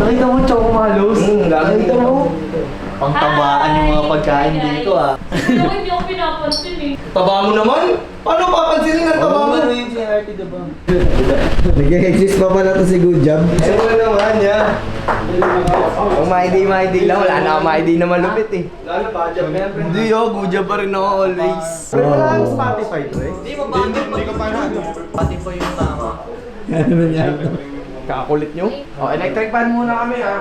Nakita mo, Choco Malos? Nakita mo? Pangtabaan yung mga pagkain dito ah. Pero hindi ako pinapansin eh. Taba mo naman? Paano papansinin ang taba mo? Ano yung CRT diba? Nag-exist pa pala to si Good Job. Ano naman ya? Kung ma-ID lang, wala na akong ma-ID na malupit eh. Lalo pa, job na yan. Hindi oh, Guja pa rin ako always. Pero wala kang Spotify to eh. Hindi ka pa na. Spotify yung tama. Ano nangyari? Kakakulit nyo. Oh, electric fan muna kami ha.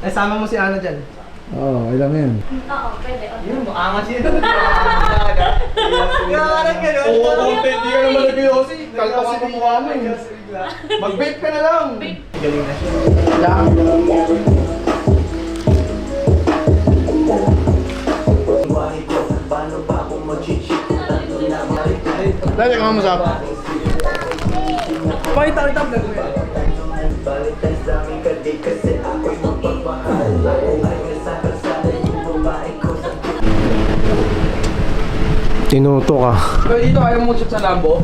Eh, sama mo si Ana dyan. Oo, ilang yan. Oo, pwede. Yun, angas yun. Parang gano'n. Oo, content. Di ka naman nag-yosi. Kalpas yung mukha mo eh. Mag-vape ka na lang. Galing na siya. Dali ka mamasap. Pakita kita ang gagawin. Tinuto ka. Pero dito ayaw mo shoot sa Lambo?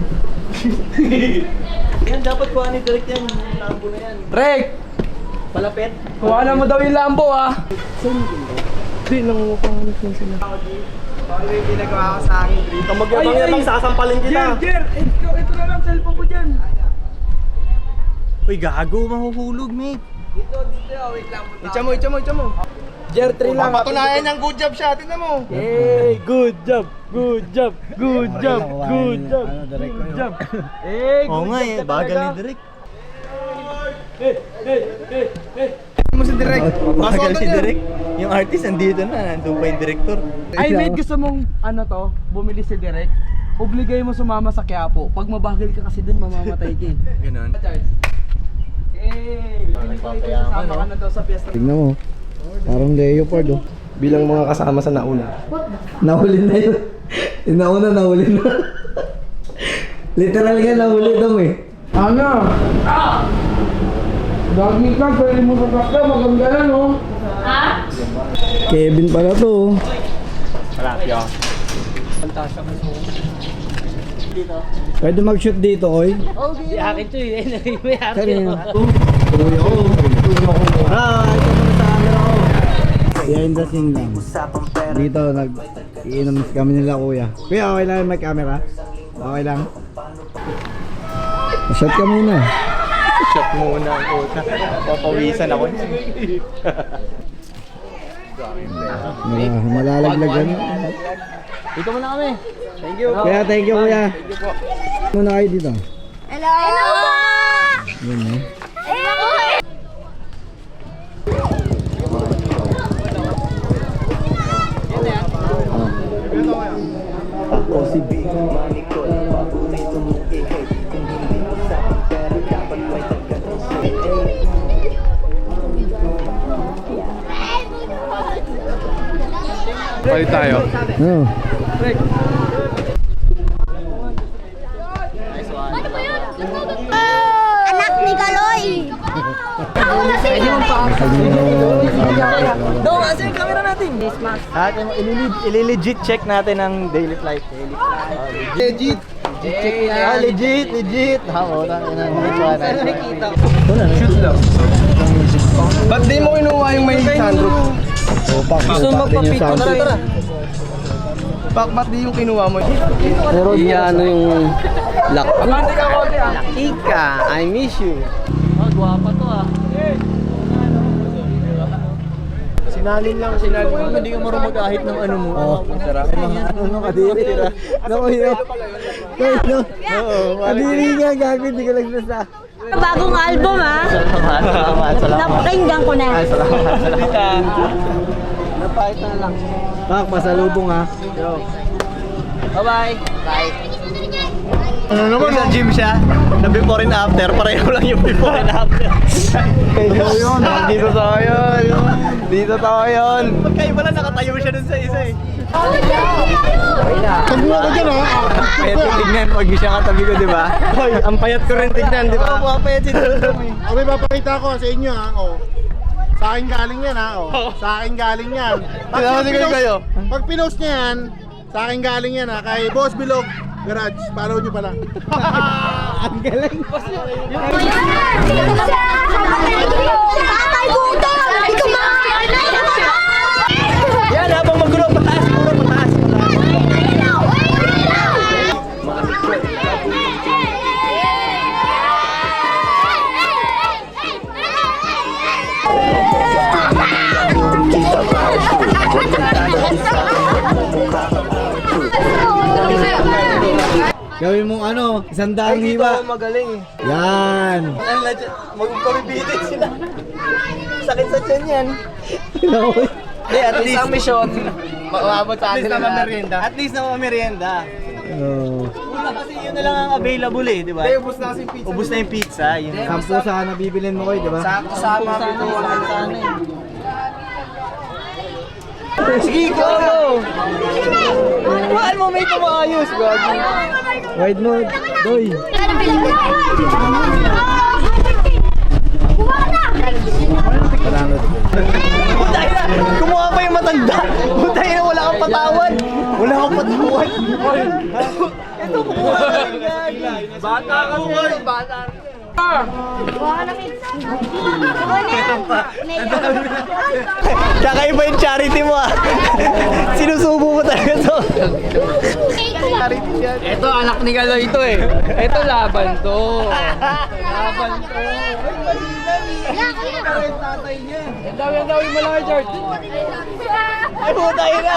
Yan, dapat kuha ni Direk yan. Yung Lambo na yan. Rek! Palapit. Kuha na mo daw yung Lambo ah! Hindi, nangungukuha na sila. Paano yung ginagawa ko sa akin? Kung magyabang-yabang, sasampalin kita. Jer! Ito na lang, cellphone ko dyan. Uy, gago, mahuhulog, mate. Dito, wait lang. Itcha mo. Jer, 3 lang. Patunayan niyang good job siya, tingnan mo. Hey, good job. Good job. Good job. Good job. Good job. Eh, oo nga eh, bagal ni Direk. Mo si Direk. Bagal si Direk. Yung artist andito na, nandun pa yung director. Ay, mate, gusto mong ano to, bumili si Direk. Obligay mo sumama sa Quiapo. Pag mabagal ka kasi dun, mamamatay ka eh. Ganon. Eh, kasama ka na daw sa fiesta. Tingnan mo. Parang leopard oh. Bilang mga kasama sa nauna. Nahuli na yun. Yung nauna nahuli na. Literal nga nahuli daw eh. Ano? Dagi ka, pwede mo sa maganda yan oh. Ha? Kevin pala to oh. Malaki ako. Pwede mag-shoot dito oy. Di akin to eh. May akin Kanina. ako. Tuloy ako. Ah, ito muna sa camera ko. Behind the scene lang. Dito nag-iinom kami nila kuya. Kuya, okay lang may camera? Okay lang? Shot ka muna. Shot muna ang puta. Papawisan ako. Malalaglag yan. Dito muna kami. Thank you. Kuya, thank you kuya. Thank you po. Muna kayo dito. Hello! Hello! Yun eh. Hello! Ako si Big Manicol. Paborito mo i-hate. Kung hindi mo sa pera, dapat may tagatang say. Palit tayo. Ano? Anak ni Kaloy! Pwede mo pa. No, asan yung camera natin? At i-legit check natin ang daily flight. Legit. Legit. Oo, tangin na. Nakita ko. Shoot lang. Ba't di mo kinuha yung may sunroof? Gusto magpapito na rin. Ba't di yung kinuha mo? Pero di ano yung lock. Abante ka konti ah. Ika, I miss you. Oh, guwapa to ah. Sinalin lang. Hindi ka marunong mag-ahit ng ano mo. Oo. Sarap. Ano kadiri? Naku yun. Oo. Kadiri nga gago, hindi ka nagsasa. Bagong album ha? Salamat. Napakinggan ko na. Salamat. Napahit na lang. Pak, pasalubong ha. Bye-bye. Bye. Ano naman sa gym siya? Na before and after, pareho lang yung before and after. Kaya yun. Dito tayo yun. Dito tayo yun. Magkaiba lang nakatayo siya dun sa isa eh. Tagmo ka dyan ha. Payat yung tignan pag siya katabi ko, di ba? Ang payat ko rin tignan, di ba? Oo, payat si Dudum eh. Okay, papakita ko sa inyo ha. Oh. Sa akin galing yan ha. Oh. Sa akin galing yan. Tinawag ko kayo. Pag pinost niya yan, sa akin galing yan ha. Kay Boss Bilog. Garage, follow nyo pala. Ang galing. Tatay Buto! Ikaw Yan, habang magulo, pataas, puro pataas. Gawin mong ano, 100 hiwa. Magaling eh. Yan. Magpabibitin sila. Sakit sa tiyan yan. Hindi, at least ang mission, maabot sa atin na merienda. At least na merienda. Oh. Una kasi yun na lang ang available eh, di ba? Hindi, ubus na kasi yung pizza. Ubus na yung pizza. Yun. 10 sana bibilin mo ko, di ba? Sakto sama ito, wala sana eh. Sige, go! Mahal mo may tumaayos, gagi. Wide mode. Doy. Putay na! Kumuha pa yung matanda! Putay na, wala kang patawan! Wala kang patawan! Ito, kumuha ka rin, gagi. Bata ka rin, bata rin. Kakaiba yung charity mo ah! Sinusubo mo talaga to! Ito, anak ni Kaloy ito eh. Ito, laban to. Laban to. Ang dami mo lang, George. Ay, putay na!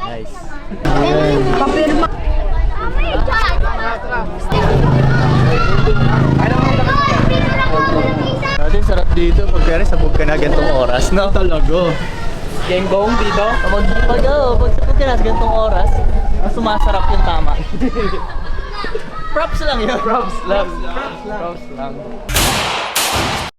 Nice. Natin sarap dito pag sabog ka na gantong oras, no? Talaga. Genggong dito. Pag sabog ka na sa gantong oras, mas sumasarap yung tama. Props lang yun. Props lang.